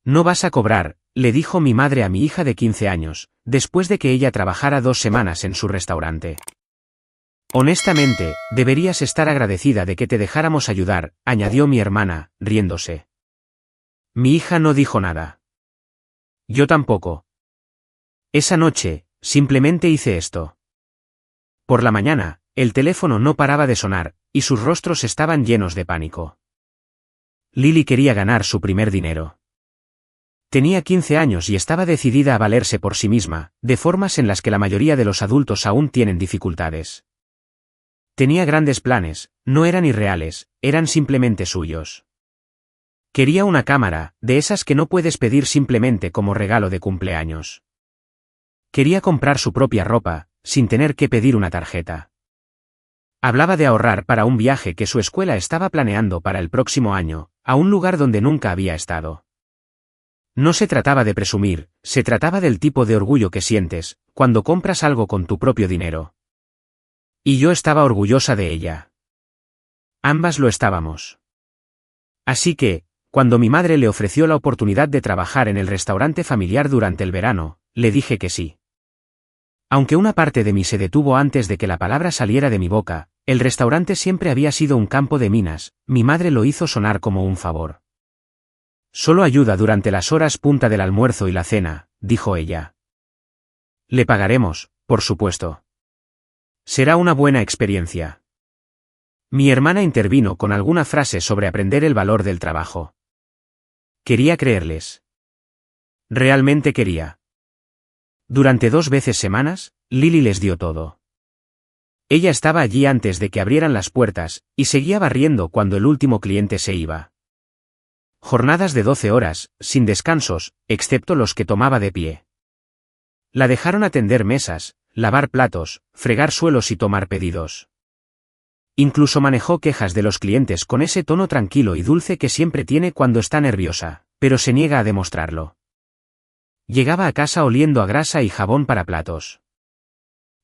No vas a cobrar, le dijo mi madre a mi hija de 15 años, después de que ella trabajara 2 semanas en su restaurante. Honestamente, deberías estar agradecida de que te dejáramos ayudar, añadió mi hermana, riéndose. Mi hija no dijo nada. Yo tampoco. Esa noche, simplemente hice esto. Por la mañana, el teléfono no paraba de sonar, y sus rostros estaban llenos de pánico. Lily quería ganar su primer dinero. Tenía 15 años y estaba decidida a valerse por sí misma, de formas en las que la mayoría de los adultos aún tienen dificultades. Tenía grandes planes, no eran irreales, eran simplemente suyos. Quería una cámara, de esas que no puedes pedir simplemente como regalo de cumpleaños. Quería comprar su propia ropa, sin tener que pedir una tarjeta. Hablaba de ahorrar para un viaje que su escuela estaba planeando para el próximo año, a un lugar donde nunca había estado. No se trataba de presumir, se trataba del tipo de orgullo que sientes, cuando compras algo con tu propio dinero. Y yo estaba orgullosa de ella. Ambas lo estábamos. Así que, cuando mi madre le ofreció la oportunidad de trabajar en el restaurante familiar durante el verano, le dije que sí. Aunque una parte de mí se detuvo antes de que la palabra saliera de mi boca, el restaurante siempre había sido un campo de minas, mi madre lo hizo sonar como un favor. Solo ayuda durante las horas punta del almuerzo y la cena, dijo ella. Le pagaremos, por supuesto. Será una buena experiencia. Mi hermana intervino con alguna frase sobre aprender el valor del trabajo. Quería creerles. Realmente quería. Durante 2 veces semanas, Lily les dio todo. Ella estaba allí antes de que abrieran las puertas, y seguía barriendo cuando el último cliente se iba. Jornadas de 12 horas, sin descansos, excepto los que tomaba de pie. La dejaron atender mesas, lavar platos, fregar suelos y tomar pedidos. Incluso manejó quejas de los clientes con ese tono tranquilo y dulce que siempre tiene cuando está nerviosa, pero se niega a demostrarlo. Llegaba a casa oliendo a grasa y jabón para platos.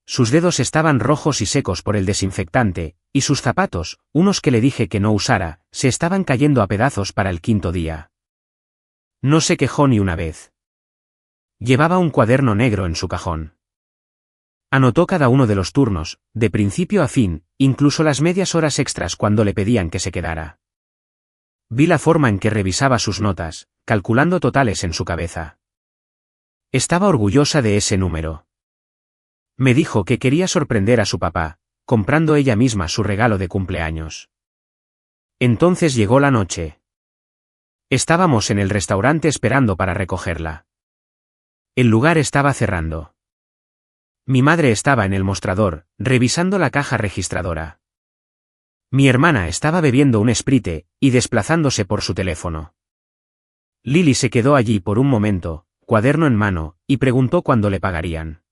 Sus dedos estaban rojos y secos por el desinfectante, y sus zapatos, unos que le dije que no usara, se estaban cayendo a pedazos para el 5.º día. No se quejó ni una vez. Llevaba un cuaderno negro en su cajón. Anotó cada uno de los turnos, de principio a fin, incluso las medias horas extras cuando le pedían que se quedara. Vi la forma en que revisaba sus notas, calculando totales en su cabeza. Estaba orgullosa de ese número. Me dijo que quería sorprender a su papá, comprando ella misma su regalo de cumpleaños. Entonces llegó la noche. Estábamos en el restaurante esperando para recogerla. El lugar estaba cerrando. Mi madre estaba en el mostrador, revisando la caja registradora. Mi hermana estaba bebiendo un Sprite, y desplazándose por su teléfono. Lily se quedó allí por un momento, cuaderno en mano, y preguntó cuándo le pagarían.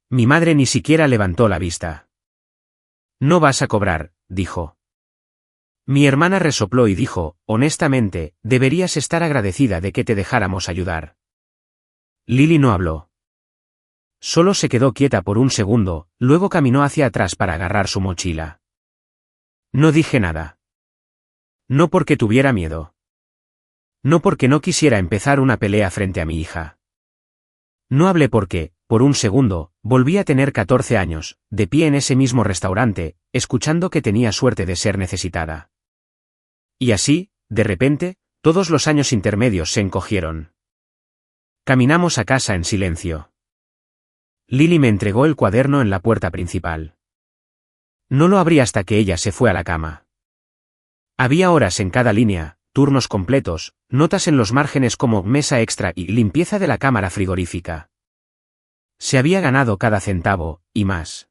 Mi madre ni siquiera levantó la vista. No vas a cobrar, dijo. Mi hermana resopló y dijo, honestamente, deberías estar agradecida de que te dejáramos ayudar. Lily no habló. Solo se quedó quieta por un segundo, luego caminó hacia atrás para agarrar su mochila. No dije nada. No porque tuviera miedo. No porque no quisiera empezar una pelea frente a mi hija. No hablé porque, por un segundo, volví a tener 14 años, de pie en ese mismo restaurante, escuchando que tenía suerte de ser necesitada. Y así, de repente, todos los años intermedios se encogieron. Caminamos a casa en silencio. Lily me entregó el cuaderno en la puerta principal. No lo abrí hasta que ella se fue a la cama. Había horas en cada línea, turnos completos, notas en los márgenes como mesa extra y limpieza de la cámara frigorífica. Se había ganado cada centavo, y más.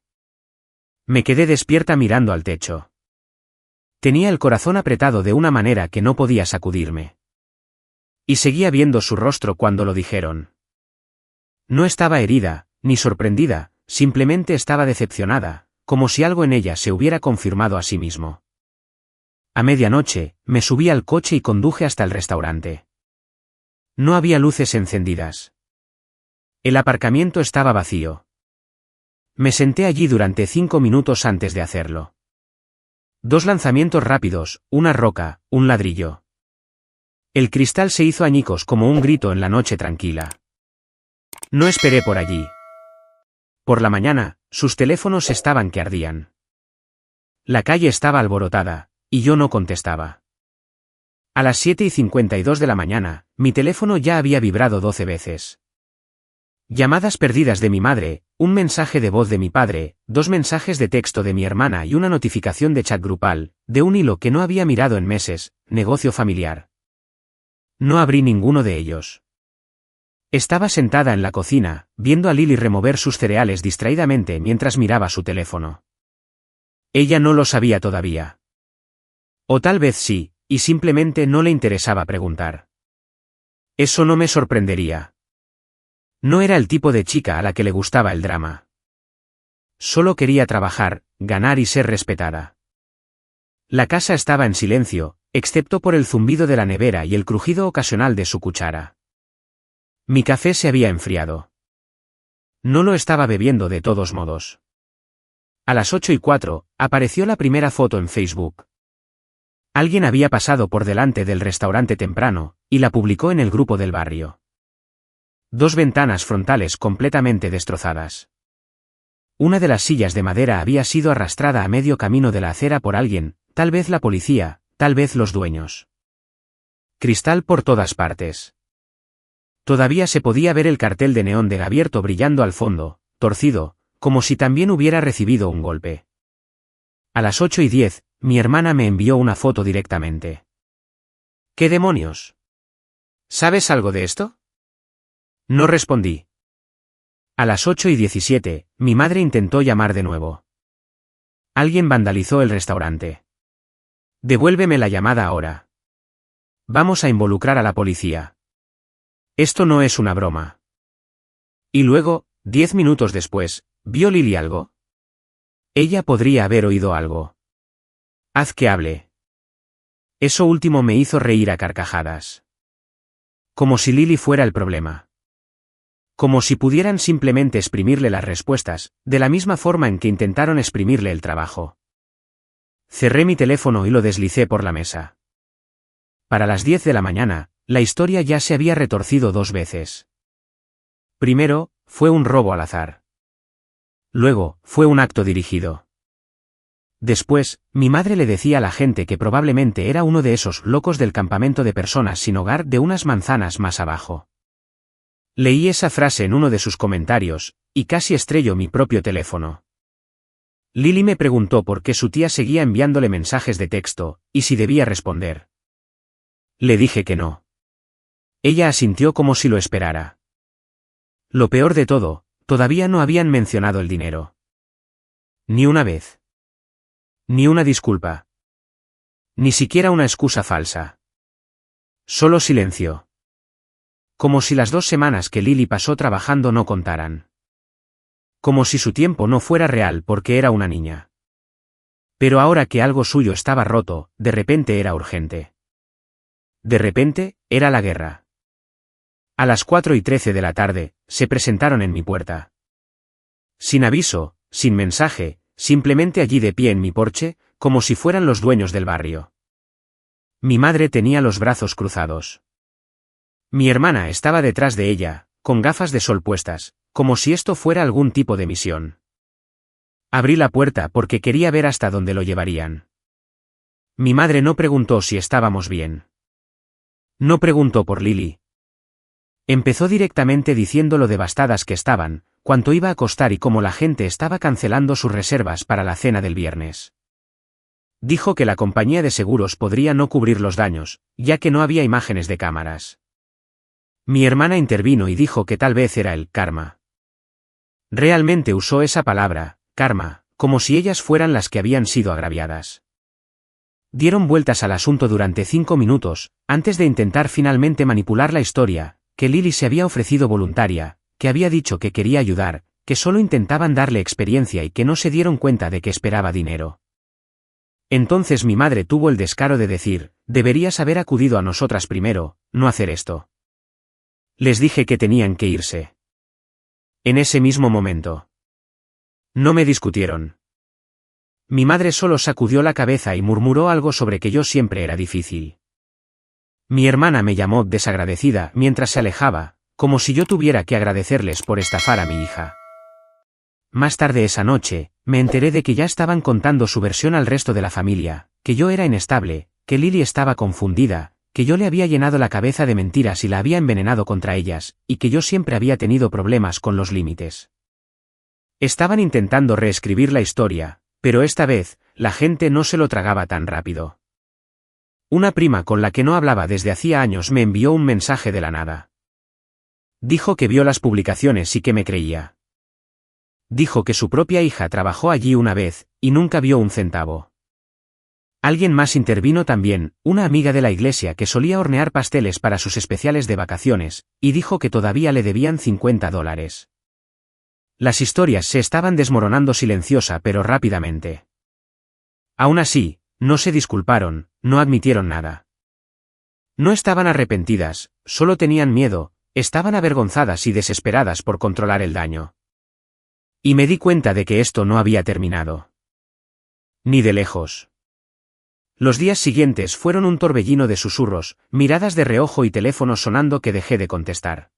Me quedé despierta mirando al techo. Tenía el corazón apretado de una manera que no podía sacudirme. Y seguía viendo su rostro cuando lo dijeron. No estaba herida, ni sorprendida, simplemente estaba decepcionada, como si algo en ella se hubiera confirmado a sí mismo. A medianoche, me subí al coche y conduje hasta el restaurante. No había luces encendidas. El aparcamiento estaba vacío. Me senté allí durante 5 minutos antes de hacerlo. 2 lanzamientos rápidos, una roca, un ladrillo. El cristal se hizo añicos como un grito en la noche tranquila. No esperé por allí. Por la mañana, sus teléfonos estaban que ardían. La calle estaba alborotada, y yo no contestaba. A las 7:52 de la mañana, mi teléfono ya había vibrado 12 veces. Llamadas perdidas de mi madre, un mensaje de voz de mi padre, 2 mensajes de texto de mi hermana y una notificación de chat grupal, de un hilo que no había mirado en meses, negocio familiar. No abrí ninguno de ellos. Estaba sentada en la cocina, viendo a Lily remover sus cereales distraídamente mientras miraba su teléfono. Ella no lo sabía todavía. O tal vez sí, y simplemente no le interesaba preguntar. Eso no me sorprendería. No era el tipo de chica a la que le gustaba el drama. Solo quería trabajar, ganar y ser respetada. La casa estaba en silencio, excepto por el zumbido de la nevera y el crujido ocasional de su cuchara. Mi café se había enfriado. No lo estaba bebiendo de todos modos. A las 8:04, apareció la primera foto en Facebook. Alguien había pasado por delante del restaurante temprano, y la publicó en el grupo del barrio. 2 ventanas frontales completamente destrozadas. Una de las sillas de madera había sido arrastrada a medio camino de la acera por alguien, tal vez la policía, tal vez los dueños. Cristal por todas partes. Todavía se podía ver el cartel de neón de Gabierto brillando al fondo, torcido, como si también hubiera recibido un golpe. A las 8:10, mi hermana me envió una foto directamente. ¿Qué demonios? ¿Sabes algo de esto? No respondí. A las 8:17, mi madre intentó llamar de nuevo. Alguien vandalizó el restaurante. Devuélveme la llamada ahora. Vamos a involucrar a la policía. Esto no es una broma. Y luego, 10 minutos después, ¿vio Lily algo? Ella podría haber oído algo. Haz que hable. Eso último me hizo reír a carcajadas. Como si Lily fuera el problema. Como si pudieran simplemente exprimirle las respuestas, de la misma forma en que intentaron exprimirle el trabajo. Cerré mi teléfono y lo deslicé por la mesa. Para las 10 de la mañana, la historia ya se había retorcido 2 veces. Primero, fue un robo al azar. Luego, fue un acto dirigido. Después, mi madre le decía a la gente que probablemente era uno de esos locos del campamento de personas sin hogar de unas manzanas más abajo. Leí esa frase en uno de sus comentarios, y casi estrelló mi propio teléfono. Lily me preguntó por qué su tía seguía enviándole mensajes de texto, y si debía responder. Le dije que no. Ella asintió como si lo esperara. Lo peor de todo, todavía no habían mencionado el dinero. Ni una vez. Ni una disculpa. Ni siquiera una excusa falsa. Solo silencio. Como si las 2 semanas que Lily pasó trabajando no contaran. Como si su tiempo no fuera real porque era una niña. Pero ahora que algo suyo estaba roto, de repente era urgente. De repente, era la guerra. A las 4:13 de la tarde, se presentaron en mi puerta. Sin aviso, sin mensaje, simplemente allí de pie en mi porche, como si fueran los dueños del barrio. Mi madre tenía los brazos cruzados. Mi hermana estaba detrás de ella, con gafas de sol puestas, como si esto fuera algún tipo de misión. Abrí la puerta porque quería ver hasta dónde lo llevarían. Mi madre no preguntó si estábamos bien. No preguntó por Lily. Empezó directamente diciendo lo devastadas que estaban, cuánto iba a costar y cómo la gente estaba cancelando sus reservas para la cena del viernes. Dijo que la compañía de seguros podría no cubrir los daños, ya que no había imágenes de cámaras. Mi hermana intervino y dijo que tal vez era el karma. Realmente usó esa palabra, karma, como si ellas fueran las que habían sido agraviadas. Dieron vueltas al asunto durante 5 minutos, antes de intentar finalmente manipular la historia, que Lily se había ofrecido voluntaria, que había dicho que quería ayudar, que solo intentaban darle experiencia y que no se dieron cuenta de que esperaba dinero. Entonces mi madre tuvo el descaro de decir, deberías haber acudido a nosotras primero, no hacer esto. Les dije que tenían que irse. En ese mismo momento. No me discutieron. Mi madre solo sacudió la cabeza y murmuró algo sobre que yo siempre era difícil. Mi hermana me llamó desagradecida mientras se alejaba, como si yo tuviera que agradecerles por estafar a mi hija. Más tarde esa noche, me enteré de que ya estaban contando su versión al resto de la familia, que yo era inestable, que Lily estaba confundida, que yo le había llenado la cabeza de mentiras y la había envenenado contra ellas, y que yo siempre había tenido problemas con los límites. Estaban intentando reescribir la historia, pero esta vez, la gente no se lo tragaba tan rápido. Una prima con la que no hablaba desde hacía años me envió un mensaje de la nada. Dijo que vio las publicaciones y que me creía. Dijo que su propia hija trabajó allí una vez, y nunca vio un centavo. Alguien más intervino también, una amiga de la iglesia que solía hornear pasteles para sus especiales de vacaciones, y dijo que todavía le debían $50. Las historias se estaban desmoronando silenciosa pero rápidamente. Aún así, no se disculparon, no admitieron nada. No estaban arrepentidas, solo tenían miedo, estaban avergonzadas y desesperadas por controlar el daño. Y me di cuenta de que esto no había terminado. Ni de lejos. Los días siguientes fueron un torbellino de susurros, miradas de reojo y teléfonos sonando que dejé de contestar.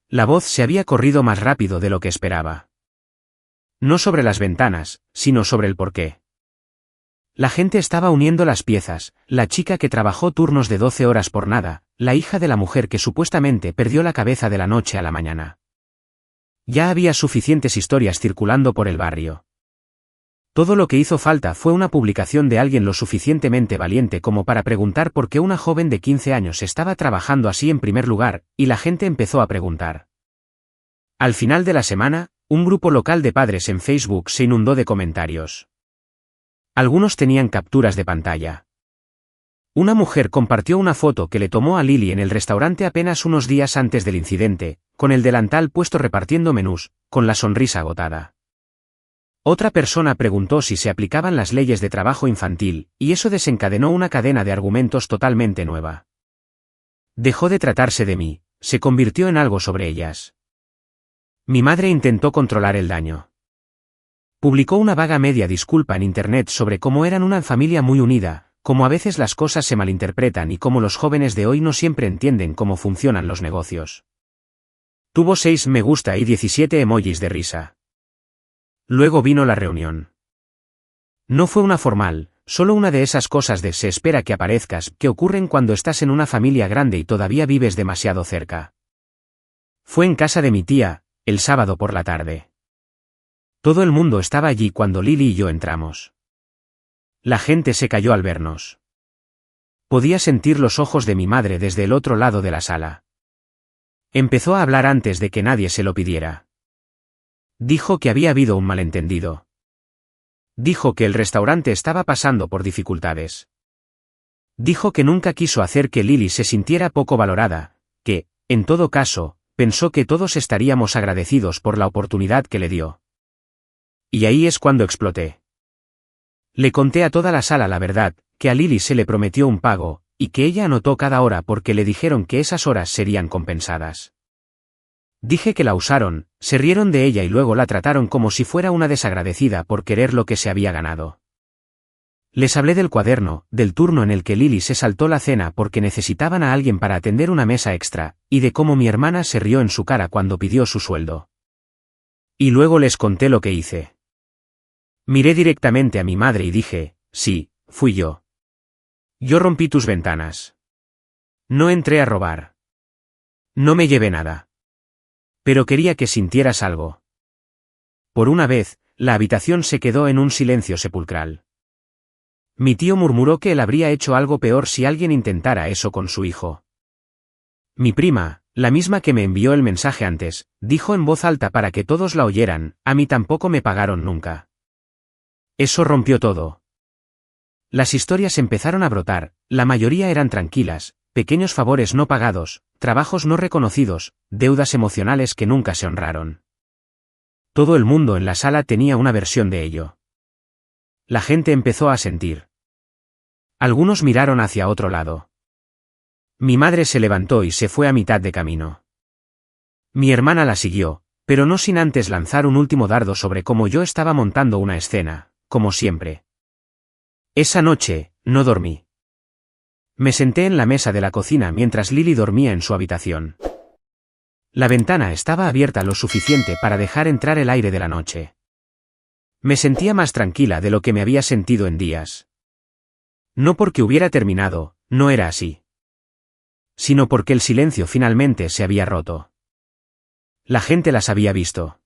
La voz se había corrido más rápido de lo que esperaba. No sobre las ventanas, sino sobre el porqué. La gente estaba uniendo las piezas, la chica que trabajó turnos de 12 horas por nada, la hija de la mujer que supuestamente perdió la cabeza de la noche a la mañana. Ya había suficientes historias circulando por el barrio. Todo lo que hizo falta fue una publicación de alguien lo suficientemente valiente como para preguntar por qué una joven de 15 años estaba trabajando así en primer lugar, y la gente empezó a preguntar. Al final de la semana, un grupo local de padres en Facebook se inundó de comentarios. Algunos tenían capturas de pantalla. Una mujer compartió una foto que le tomó a Lily en el restaurante apenas unos días antes del incidente, con el delantal puesto repartiendo menús, con la sonrisa agotada. Otra persona preguntó si se aplicaban las leyes de trabajo infantil, y eso desencadenó una cadena de argumentos totalmente nueva. Dejó de tratarse de mí, se convirtió en algo sobre ellas. Mi madre intentó controlar el daño. Publicó una vaga media disculpa en internet sobre cómo eran una familia muy unida, cómo a veces las cosas se malinterpretan y cómo los jóvenes de hoy no siempre entienden cómo funcionan los negocios. Tuvo 6 me gusta y 17 emojis de risa. Luego vino la reunión. No fue una formal, solo una de esas cosas de se espera que aparezcas, que ocurren cuando estás en una familia grande y todavía vives demasiado cerca. Fue en casa de mi tía, el sábado por la tarde. Todo el mundo estaba allí cuando Lily y yo entramos. La gente se cayó al vernos. Podía sentir los ojos de mi madre desde el otro lado de la sala. Empezó a hablar antes de que nadie se lo pidiera. Dijo que había habido un malentendido. Dijo que el restaurante estaba pasando por dificultades. Dijo que nunca quiso hacer que Lily se sintiera poco valorada, que, en todo caso, pensó que todos estaríamos agradecidos por la oportunidad que le dio. Y ahí es cuando exploté. Le conté a toda la sala la verdad, que a Lily se le prometió un pago, y que ella anotó cada hora porque le dijeron que esas horas serían compensadas. Dije que la usaron, se rieron de ella y luego la trataron como si fuera una desagradecida por querer lo que se había ganado. Les hablé del cuaderno, del turno en el que Lily se saltó la cena porque necesitaban a alguien para atender una mesa extra, y de cómo mi hermana se rió en su cara cuando pidió su sueldo. Y luego les conté lo que hice. Miré directamente a mi madre y dije, sí, fui yo. Yo rompí tus ventanas. No entré a robar. No me llevé nada. Pero quería que sintieras algo. Por una vez, la habitación se quedó en un silencio sepulcral. Mi tío murmuró que él habría hecho algo peor si alguien intentara eso con su hijo. Mi prima, la misma que me envió el mensaje antes, dijo en voz alta para que todos la oyeran, a mí tampoco me pagaron nunca. Eso rompió todo. Las historias empezaron a brotar, la mayoría eran tranquilas, pequeños favores no pagados, trabajos no reconocidos, deudas emocionales que nunca se honraron. Todo el mundo en la sala tenía una versión de ello. La gente empezó a sentir. Algunos miraron hacia otro lado. Mi madre se levantó y se fue a mitad de camino. Mi hermana la siguió, pero no sin antes lanzar un último dardo sobre cómo yo estaba montando una escena, como siempre. Esa noche, no dormí. Me senté en la mesa de la cocina mientras Lily dormía en su habitación. La ventana estaba abierta lo suficiente para dejar entrar el aire de la noche. Me sentía más tranquila de lo que me había sentido en días. No porque hubiera terminado, no era así. Sino porque el silencio finalmente se había roto. La gente las había visto.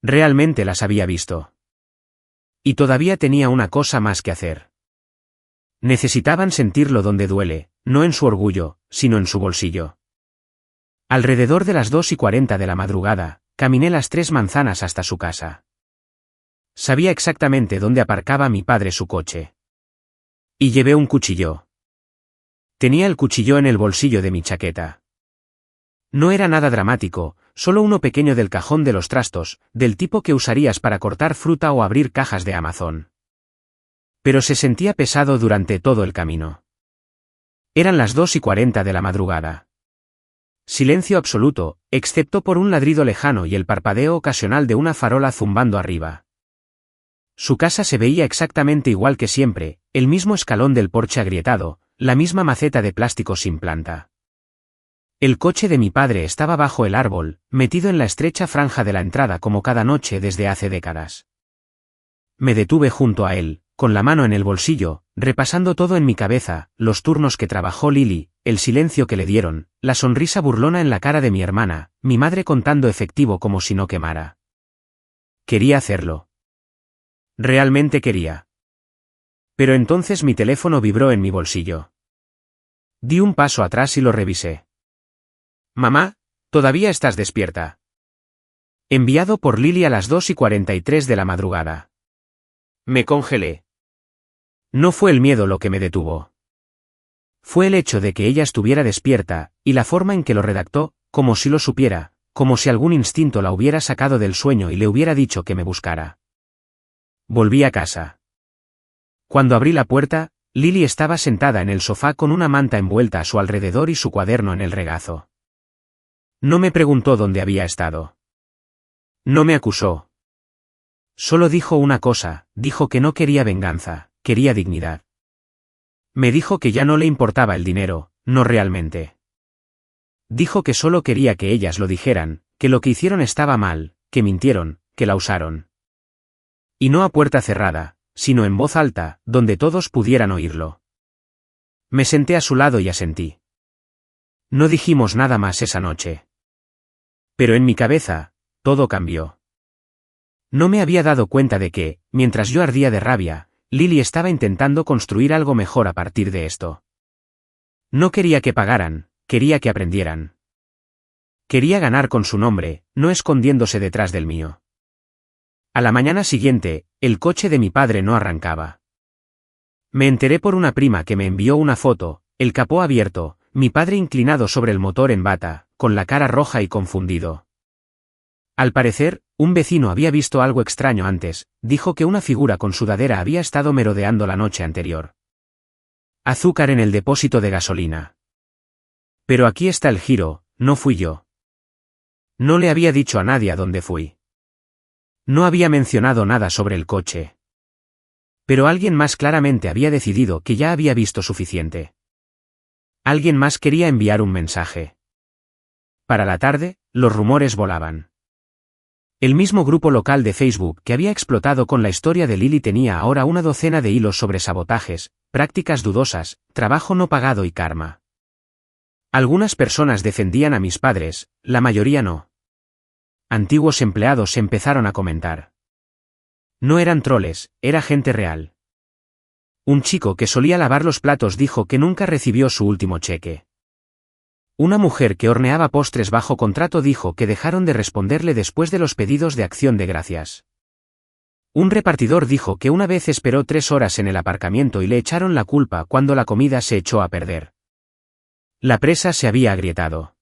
Realmente las había visto. Y todavía tenía una cosa más que hacer. Necesitaban sentirlo donde duele, no en su orgullo, sino en su bolsillo. Alrededor de las 2:40 de la madrugada, caminé las 3 manzanas hasta su casa. Sabía exactamente dónde aparcaba mi padre su coche. Y llevé un cuchillo. Tenía el cuchillo en el bolsillo de mi chaqueta. No era nada dramático, solo uno pequeño del cajón de los trastos, del tipo que usarías para cortar fruta o abrir cajas de Amazon. Pero se sentía pesado durante todo el camino. Eran las 2:40 de la madrugada. Silencio absoluto, excepto por un ladrido lejano y el parpadeo ocasional de una farola zumbando arriba. Su casa se veía exactamente igual que siempre, el mismo escalón del porche agrietado, la misma maceta de plástico sin planta. El coche de mi padre estaba bajo el árbol, metido en la estrecha franja de la entrada como cada noche desde hace décadas. Me detuve junto a él, con la mano en el bolsillo, repasando todo en mi cabeza, los turnos que trabajó Lily, el silencio que le dieron, la sonrisa burlona en la cara de mi hermana, mi madre contando efectivo como si no quemara. Quería hacerlo. Realmente quería. Pero entonces mi teléfono vibró en mi bolsillo. Di un paso atrás y lo revisé. Mamá, ¿todavía estás despierta? Enviado por Lily a las 2:43 de la madrugada. Me congelé. No fue el miedo lo que me detuvo. Fue el hecho de que ella estuviera despierta, y la forma en que lo redactó, como si lo supiera, como si algún instinto la hubiera sacado del sueño y le hubiera dicho que me buscara. Volví a casa. Cuando abrí la puerta, Lily estaba sentada en el sofá con una manta envuelta a su alrededor y su cuaderno en el regazo. No me preguntó dónde había estado. No me acusó. Solo dijo una cosa, dijo que no quería venganza, quería dignidad. Me dijo que ya no le importaba el dinero, no realmente. Dijo que solo quería que ellas lo dijeran, que lo que hicieron estaba mal, que mintieron, que la usaron. Y no a puerta cerrada, sino en voz alta, donde todos pudieran oírlo. Me senté a su lado y asentí. No dijimos nada más esa noche. Pero en mi cabeza, todo cambió. No me había dado cuenta de que, mientras yo ardía de rabia, Lily estaba intentando construir algo mejor a partir de esto. No quería que pagaran, quería que aprendieran. Quería ganar con su nombre, no escondiéndose detrás del mío. A la mañana siguiente, el coche de mi padre no arrancaba. Me enteré por una prima que me envió una foto, el capó abierto, mi padre inclinado sobre el motor en bata, con la cara roja y confundido. Al parecer, un vecino había visto algo extraño antes, dijo que una figura con sudadera había estado merodeando la noche anterior. Azúcar en el depósito de gasolina. Pero aquí está el giro, no fui yo. No le había dicho a nadie a dónde fui. No había mencionado nada sobre el coche. Pero alguien más claramente había decidido que ya había visto suficiente. Alguien más quería enviar un mensaje. Para la tarde, los rumores volaban. El mismo grupo local de Facebook que había explotado con la historia de Lily tenía ahora una docena de hilos sobre sabotajes, prácticas dudosas, trabajo no pagado y karma. Algunas personas defendían a mis padres, la mayoría no. Antiguos empleados empezaron a comentar. No eran troles, era gente real. Un chico que solía lavar los platos dijo que nunca recibió su último cheque. Una mujer que horneaba postres bajo contrato dijo que dejaron de responderle después de los pedidos de acción de gracias. Un repartidor dijo que una vez esperó 3 horas en el aparcamiento y le echaron la culpa cuando la comida se echó a perder. La presa se había agrietado.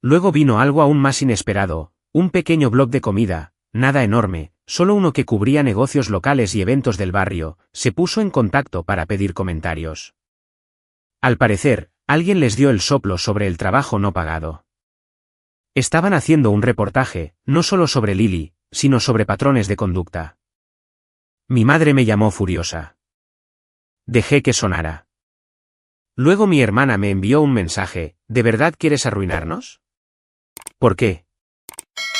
Luego vino algo aún más inesperado, un pequeño blog de comida, nada enorme, solo uno que cubría negocios locales y eventos del barrio, se puso en contacto para pedir comentarios. Al parecer, alguien les dio el soplo sobre el trabajo no pagado. Estaban haciendo un reportaje, no solo sobre Lily, sino sobre patrones de conducta. Mi madre me llamó furiosa. Dejé que sonara. Luego mi hermana me envió un mensaje: ¿de verdad quieres arruinarnos? ¿Por qué?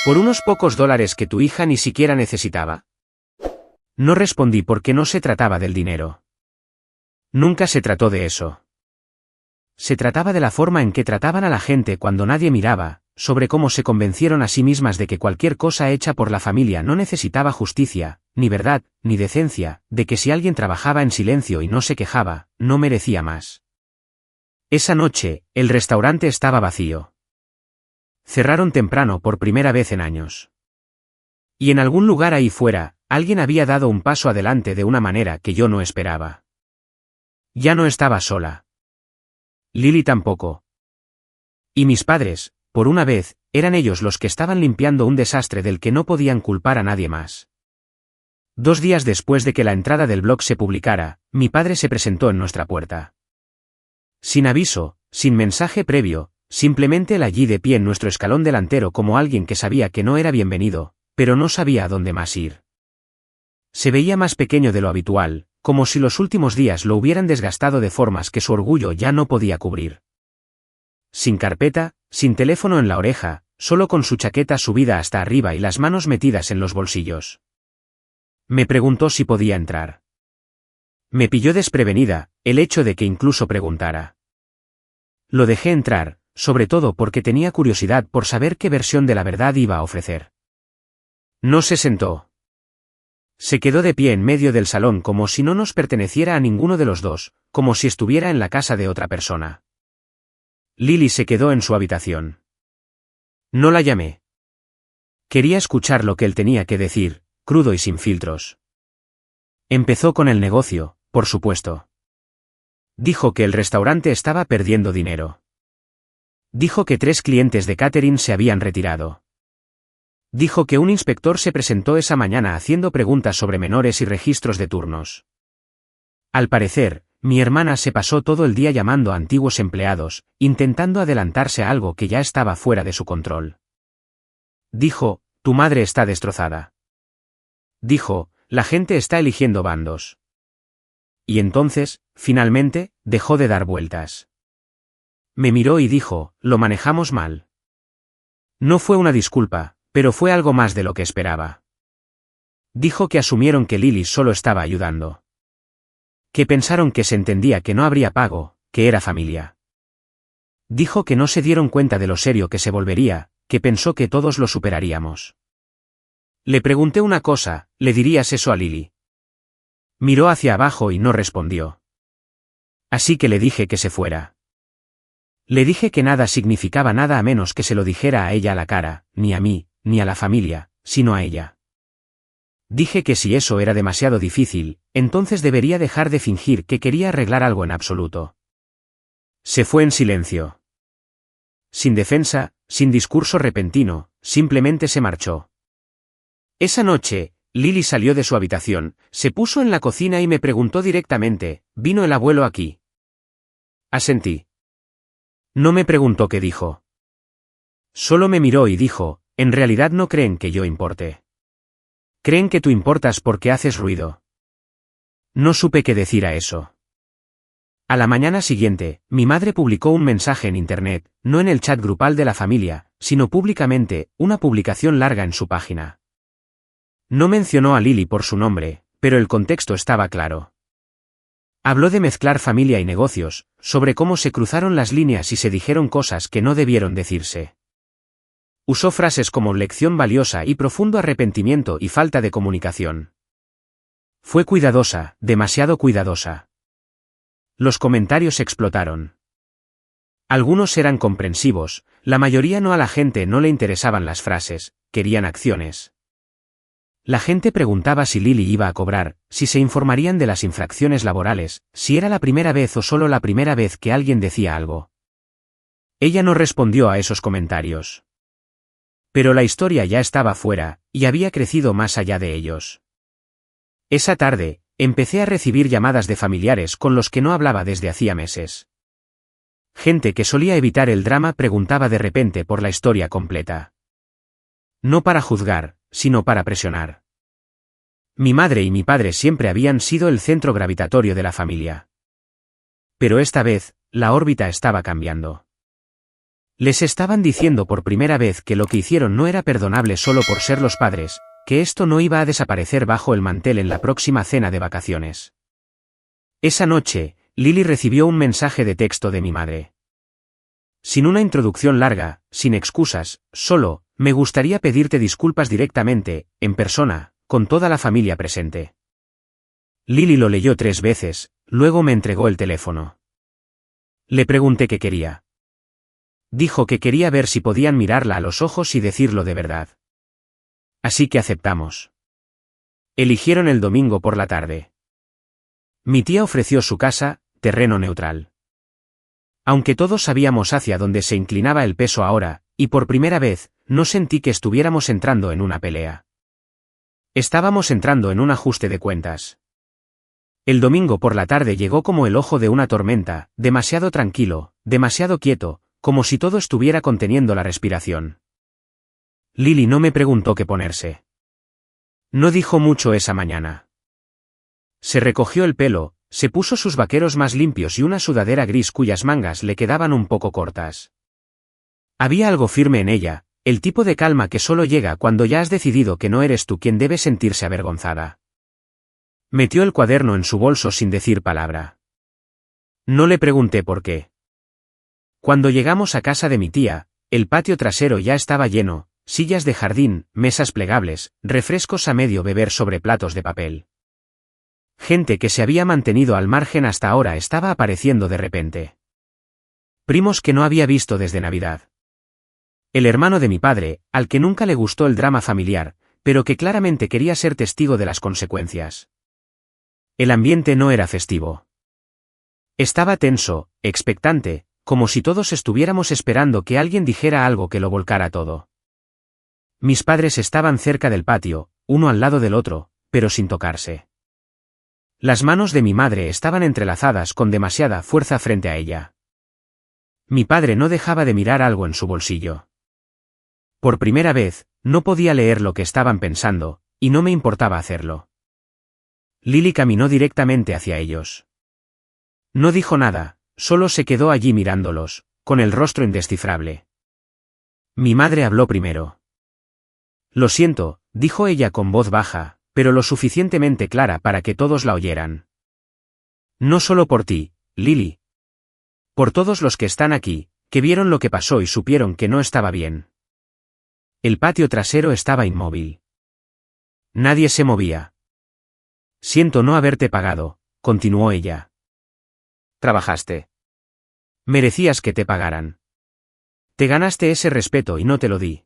¿Por unos pocos dólares que tu hija ni siquiera necesitaba? No respondí porque no se trataba del dinero. Nunca se trató de eso. Se trataba de la forma en que trataban a la gente cuando nadie miraba, sobre cómo se convencieron a sí mismas de que cualquier cosa hecha por la familia no necesitaba justicia, ni verdad, ni decencia, de que si alguien trabajaba en silencio y no se quejaba, no merecía más. Esa noche, el restaurante estaba vacío. Cerraron temprano por primera vez en años. Y en algún lugar ahí fuera, alguien había dado un paso adelante de una manera que yo no esperaba. Ya no estaba sola. Lily tampoco. Y mis padres, por una vez, eran ellos los que estaban limpiando un desastre del que no podían culpar a nadie más. 2 días después de que la entrada del blog se publicara, mi padre se presentó en nuestra puerta. Sin aviso, sin mensaje previo, simplemente él allí de pie en nuestro escalón delantero como alguien que sabía que no era bienvenido, pero no sabía a dónde más ir. Se veía más pequeño de lo habitual, como si los últimos días lo hubieran desgastado de formas que su orgullo ya no podía cubrir. Sin carpeta, sin teléfono en la oreja, solo con su chaqueta subida hasta arriba y las manos metidas en los bolsillos. Me preguntó si podía entrar. Me pilló desprevenida, el hecho de que incluso preguntara. Lo dejé entrar, sobre todo porque tenía curiosidad por saber qué versión de la verdad iba a ofrecer. No se sentó. Se quedó de pie en medio del salón como si no nos perteneciera a ninguno de los dos, como si estuviera en la casa de otra persona. Lily se quedó en su habitación. No la llamé. Quería escuchar lo que él tenía que decir, crudo y sin filtros. Empezó con el negocio, por supuesto. Dijo que el restaurante estaba perdiendo dinero. Dijo que 3 clientes de catering se habían retirado. Dijo que un inspector se presentó esa mañana haciendo preguntas sobre menores y registros de turnos. Al parecer, mi hermana se pasó todo el día llamando a antiguos empleados, intentando adelantarse a algo que ya estaba fuera de su control. Dijo: tu madre está destrozada. Dijo: la gente está eligiendo bandos. Y entonces, finalmente, dejó de dar vueltas. Me miró y dijo: lo manejamos mal. No fue una disculpa, pero fue algo más de lo que esperaba. Dijo que asumieron que Lily solo estaba ayudando. Que pensaron que se entendía que no habría pago, que era familia. Dijo que no se dieron cuenta de lo serio que se volvería, que pensó que todos lo superaríamos. Le pregunté una cosa: ¿le dirías eso a Lily? Miró hacia abajo y no respondió. Así que le dije que se fuera. Le dije que nada significaba nada a menos que se lo dijera a ella a la cara, ni a mí, ni a la familia, sino a ella. Dije que si eso era demasiado difícil, entonces debería dejar de fingir que quería arreglar algo en absoluto. Se fue en silencio. Sin defensa, sin discurso repentino, simplemente se marchó. Esa noche, Lily salió de su habitación, se puso en la cocina y me preguntó directamente: ¿vino el abuelo aquí? Asentí. No me preguntó qué dijo. Solo me miró y dijo: en realidad no creen que yo importe. Creen que tú importas porque haces ruido. No supe qué decir a eso. A la mañana siguiente, mi madre publicó un mensaje en internet, no en el chat grupal de la familia, sino públicamente, una publicación larga en su página. No mencionó a Lily por su nombre, pero el contexto estaba claro. Habló de mezclar familia y negocios, sobre cómo se cruzaron las líneas y se dijeron cosas que no debieron decirse. Usó frases como lección valiosa y profundo arrepentimiento y falta de comunicación. Fue cuidadosa, demasiado cuidadosa. Los comentarios explotaron. Algunos eran comprensivos, la mayoría no. A la gente no le interesaban las frases, querían acciones. La gente preguntaba si Lily iba a cobrar, si se informarían de las infracciones laborales, si era la primera vez o solo la primera vez que alguien decía algo. Ella no respondió a esos comentarios. Pero la historia ya estaba fuera, y había crecido más allá de ellos. Esa tarde, empecé a recibir llamadas de familiares con los que no hablaba desde hacía meses. Gente que solía evitar el drama preguntaba de repente por la historia completa. No para juzgar, sino para presionar. Mi madre y mi padre siempre habían sido el centro gravitatorio de la familia. Pero esta vez, la órbita estaba cambiando. Les estaban diciendo por primera vez que lo que hicieron no era perdonable solo por ser los padres, que esto no iba a desaparecer bajo el mantel en la próxima cena de vacaciones. Esa noche, Lily recibió un mensaje de texto de mi madre. Sin una introducción larga, sin excusas, solo, me gustaría pedirte disculpas directamente, en persona, con toda la familia presente. Lily lo leyó 3 veces, luego me entregó el teléfono. Le pregunté qué quería. Dijo que quería ver si podían mirarla a los ojos y decirlo de verdad. Así que aceptamos. Eligieron el domingo por la tarde. Mi tía ofreció su casa, terreno neutral. Aunque todos sabíamos hacia dónde se inclinaba el peso ahora, y por primera vez, no sentí que estuviéramos entrando en una pelea. Estábamos entrando en un ajuste de cuentas. El domingo por la tarde llegó como el ojo de una tormenta, demasiado tranquilo, demasiado quieto, como si todo estuviera conteniendo la respiración. Lily no me preguntó qué ponerse. No dijo mucho esa mañana. Se recogió el pelo, se puso sus vaqueros más limpios y una sudadera gris cuyas mangas le quedaban un poco cortas. Había algo firme en ella, el tipo de calma que solo llega cuando ya has decidido que no eres tú quien debe sentirse avergonzada. Metió el cuaderno en su bolso sin decir palabra. No le pregunté por qué. Cuando llegamos a casa de mi tía, el patio trasero ya estaba lleno, sillas de jardín, mesas plegables, refrescos a medio beber sobre platos de papel. Gente que se había mantenido al margen hasta ahora estaba apareciendo de repente. Primos que no había visto desde Navidad. El hermano de mi padre, al que nunca le gustó el drama familiar, pero que claramente quería ser testigo de las consecuencias. El ambiente no era festivo. Estaba tenso, expectante, como si todos estuviéramos esperando que alguien dijera algo que lo volcara todo. Mis padres estaban cerca del patio, uno al lado del otro, pero sin tocarse. Las manos de mi madre estaban entrelazadas con demasiada fuerza frente a ella. Mi padre no dejaba de mirar algo en su bolsillo. Por primera vez, no podía leer lo que estaban pensando, y no me importaba hacerlo. Lily caminó directamente hacia ellos. No dijo nada, solo se quedó allí mirándolos, con el rostro indescifrable. Mi madre habló primero. Lo siento, dijo ella con voz baja, pero lo suficientemente clara para que todos la oyeran. No solo por ti, Lily. Por todos los que están aquí, que vieron lo que pasó y supieron que no estaba bien. El patio trasero estaba inmóvil. Nadie se movía. Siento no haberte pagado, continuó ella. Trabajaste. Merecías que te pagaran. Te ganaste ese respeto y no te lo di.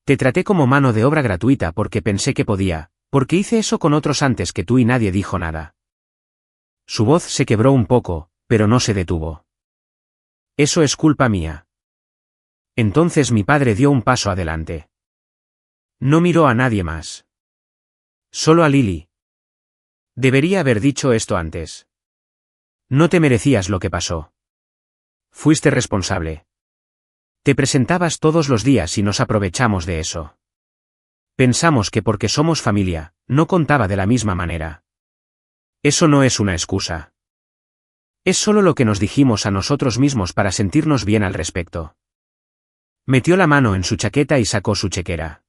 Te traté como mano de obra gratuita porque pensé que podía, porque hice eso con otros antes que tú y nadie dijo nada. Su voz se quebró un poco, pero no se detuvo. Eso es culpa mía. Entonces mi padre dio un paso adelante. No miró a nadie más. Solo a Lily. Debería haber dicho esto antes. No te merecías lo que pasó. Fuiste responsable. Te presentabas todos los días y nos aprovechamos de eso. Pensamos que porque somos familia, no contaba de la misma manera. Eso no es una excusa. Es solo lo que nos dijimos a nosotros mismos para sentirnos bien al respecto. Metió la mano en su chaqueta y sacó su chequera.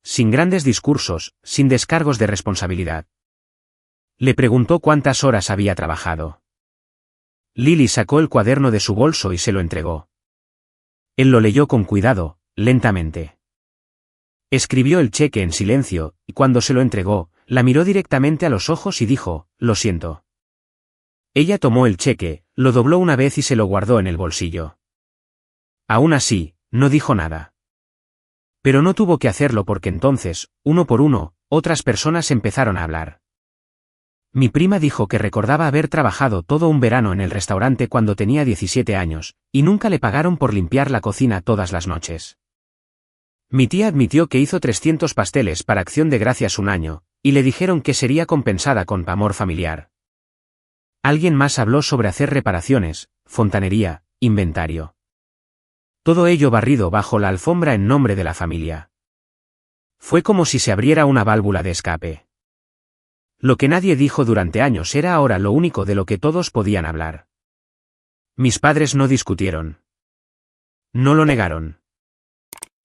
Sin grandes discursos, sin descargos de responsabilidad. Le preguntó cuántas horas había trabajado. Lily sacó el cuaderno de su bolso y se lo entregó. Él lo leyó con cuidado, lentamente. Escribió el cheque en silencio, y cuando se lo entregó, la miró directamente a los ojos y dijo, lo siento. Ella tomó el cheque, lo dobló una vez y se lo guardó en el bolsillo. Aún así, no dijo nada. Pero no tuvo que hacerlo porque entonces, uno por uno, otras personas empezaron a hablar. Mi prima dijo que recordaba haber trabajado todo un verano en el restaurante cuando tenía 17 años, y nunca le pagaron por limpiar la cocina todas las noches. Mi tía admitió que hizo 300 pasteles para Acción de Gracias un año, y le dijeron que sería compensada con amor familiar. Alguien más habló sobre hacer reparaciones, fontanería, inventario. Todo ello barrido bajo la alfombra en nombre de la familia. Fue como si se abriera una válvula de escape. Lo que nadie dijo durante años era ahora lo único de lo que todos podían hablar. Mis padres no discutieron. No lo negaron.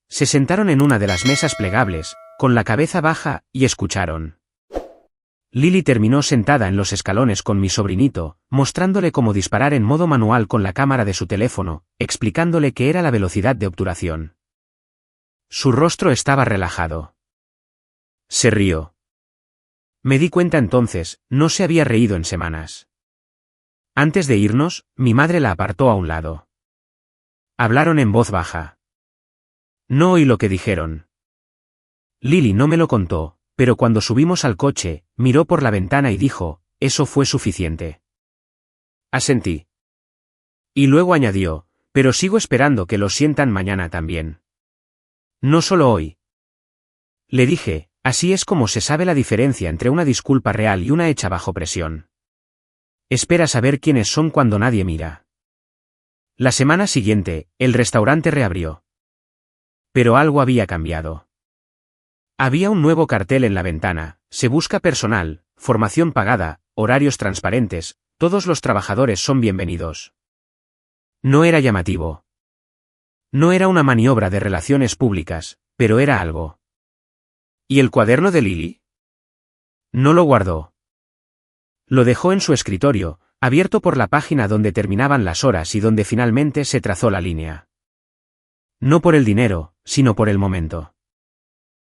Se sentaron en una de las mesas plegables, con la cabeza baja, y escucharon. Lily terminó sentada en los escalones con mi sobrinito, mostrándole cómo disparar en modo manual con la cámara de su teléfono, explicándole qué era la velocidad de obturación. Su rostro estaba relajado. Se rió. Me di cuenta entonces, no se había reído en semanas. Antes de irnos, mi madre la apartó a un lado. Hablaron en voz baja. No oí lo que dijeron. Lily no me lo contó, pero cuando subimos al coche, miró por la ventana y dijo, eso fue suficiente. Asentí. Y luego añadió, pero sigo esperando que lo sientan mañana también. No solo hoy. Le dije, así es como se sabe la diferencia entre una disculpa real y una hecha bajo presión. Espera saber quiénes son cuando nadie mira. La semana siguiente, el restaurante reabrió. Pero algo había cambiado. Había un nuevo cartel en la ventana, se busca personal, formación pagada, horarios transparentes, todos los trabajadores son bienvenidos. No era llamativo. No era una maniobra de relaciones públicas, pero era algo. ¿Y el cuaderno de Lily? No lo guardó. Lo dejó en su escritorio, abierto por la página donde terminaban las horas y donde finalmente se trazó la línea. No por el dinero, sino por el momento.